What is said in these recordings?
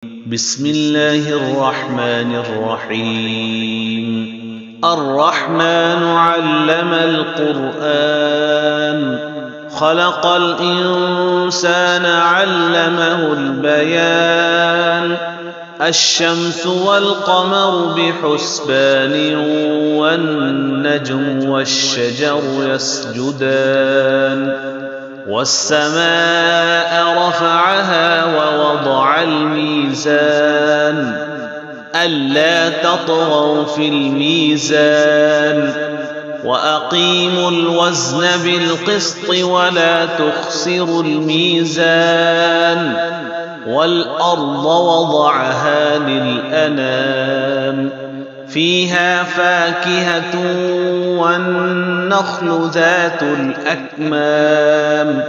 بسم الله الرحمن الرحيم الرحمن علم القرآن خلق الإنسان علمه البيان الشمس والقمر بحسبان والنجم والشجر يسجدان والسماء رفعها ووضع الميزان ألا تطغوا في الميزان وأقيموا الوزن بالقسط ولا تخسروا الميزان والأرض وضعها للأنام فيها فاكهة والنخل ذات الأكمام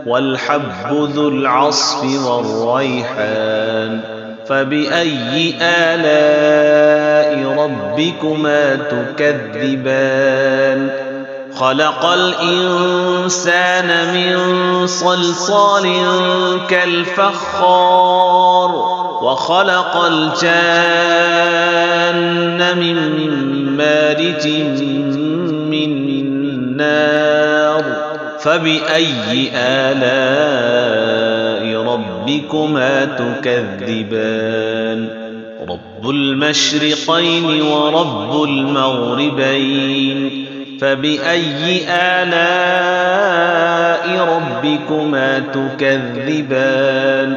والحب ذو العصف والريحان فبأي آلاء ربكما تكذبان خلق الإنسان من صلصال كالفخار وخلق الجان من مارج من نار فبأي آلاء ربكما تكذبان رب المشرقين ورب المغربين فبأي آلاء ربكما تكذبان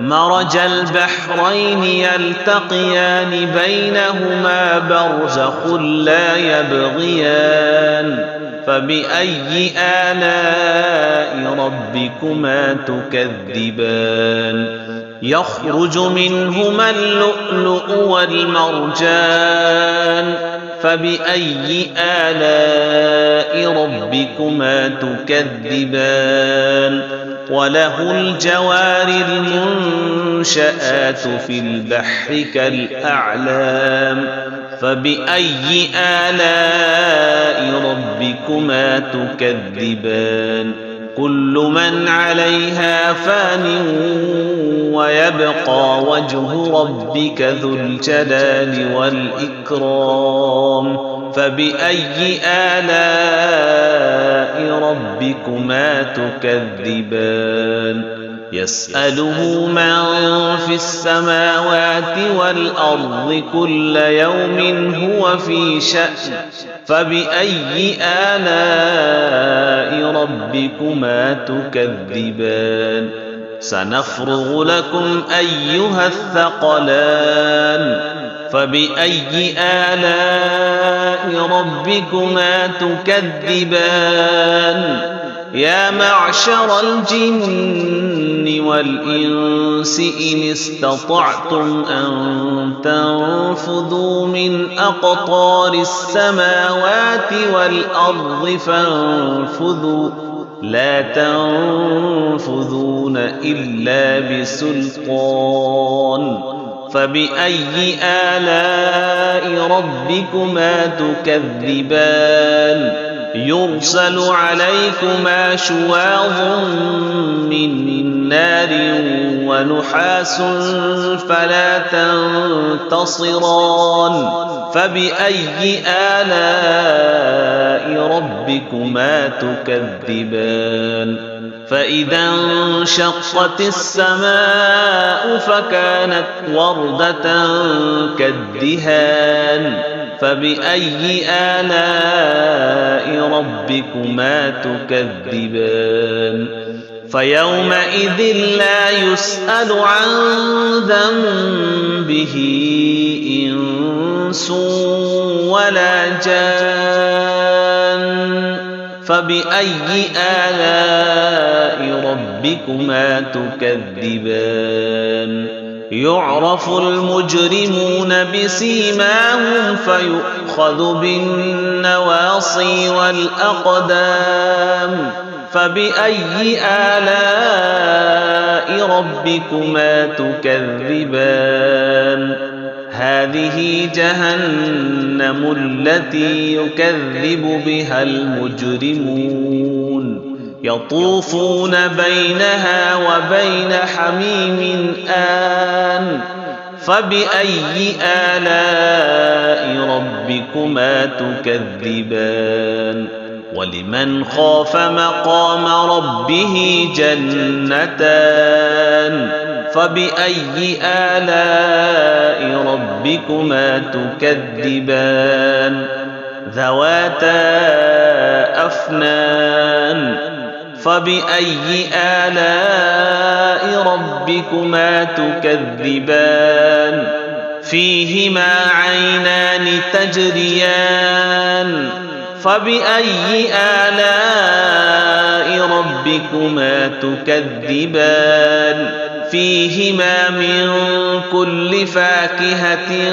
مرج البحرين يلتقيان بينهما برزخ لا يبغيان فبأي آلاء ربكما تكذبان يخرج منهما اللؤلؤ والمرجان فبأي آلاء ربكما تكذبان وله الجوار المنشآت في البحر كالأعلام فبأي آلاء ربكما تكذبان كل من عليها فان ويبقى وجه ربك ذو الجلال والإكرام فبأي آلاء ربكما تكذبان يسأله من في السماوات والأرض كل يوم هو في شأن فبأي آلاء ربكما تكذبان سنفرغ لكم أيها الثقلان فبأي آلاء ربكما تكذبان يا معشر الجن والإنس إن استطعتم أن تنفذوا من أقطار السماوات والأرض فانفذوا لا تنفذون إلا بسلطان فبأي آلاء ربكما تكذبان يرسل عليكما شواظ من نار ونحاس فلا تنتصران فبأي آلاء ربكما تكذبان فإذا انشقت السماء فكانت وردة كالدهان فبأي آلاء ربكما تكذبان فيومئذ لا يسأل عن ذنبه إنس ولا جان فبأي آلاء ربكما تكذبان يعرف المجرمون بسيماهم فيؤخذ بالنواصي والأقدام فبأي آلاء ربكما تكذبان هذه جهنم التي يكذب بها المجرمون يطوفون بينها وبين حميم آن فبأي آلاء ربكما تكذبان ولمن خاف مقام ربه جنتان فبأي آلاء ربكما تكذبان ذواتا أفنان فبأي آلاء ربكما تكذبان فيهما عينان تجريان فبأي آلاء ربكما تكذبان فيهما من كل فاكهة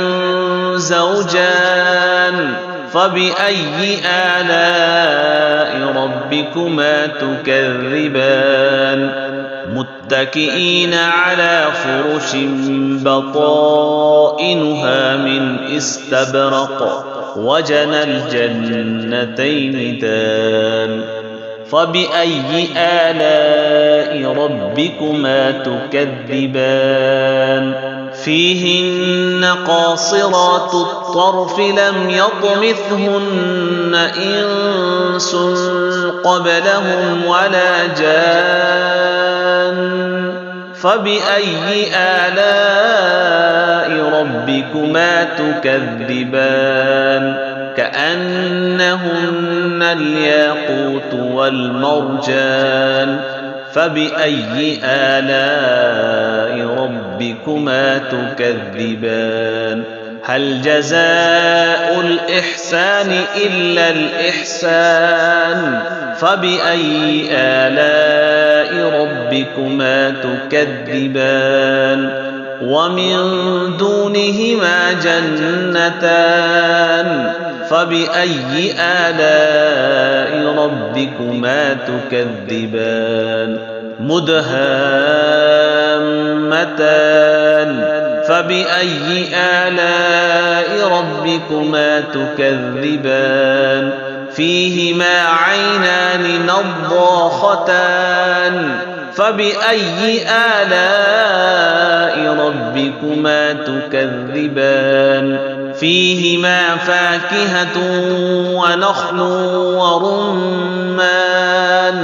زوجان فبأي آلاء ربكما تكذبان متكئين على فرش بطائنها من استبرق وجنى الجنتين دان فبأي آلاء ربكما تكذبان فيهن قاصرات الطرف لم يطمثهن إنس قبلهم ولا جان فبأي آلاء ربكما تكذبان كأنهن الياقوت والمرجان فبأي آلاء ربكما تكذبان هل جزاء الإحسان إلا الإحسان فبأي آلاء ربكما تكذبان ومن دونهما جنتان فبأي آلاء ربكما تكذبان مدهامتان فبأي آلاء ربكما تكذبان فيهما عينان نضاختان فبأي آلاء ربكما تكذبان فيهما فاكهة ونخل ورمان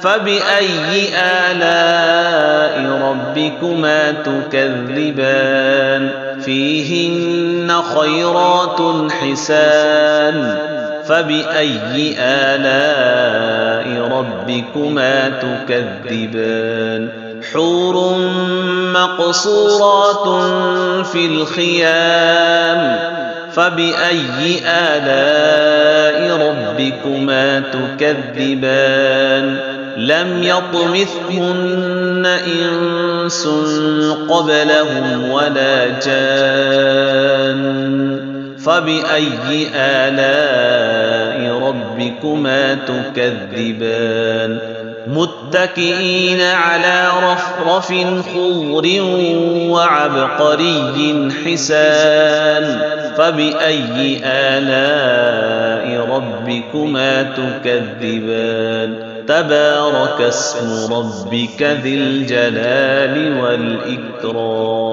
فبأي آلاء ربكما تكذبان فيهن خيرات حسان فبأي آلاء ربكما تكذبان حور مقصورات في الخيام فبأي آلاء ربكما تكذبان لم يطمثهن إنس قبلهم ولا جان فبأي آلاء ربكما تكذبان متكئين على رفرف خضر وعبقري حسان فبأي آلاء ربكما تكذبان تبارك اسم ربك ذي الجلال والإكرام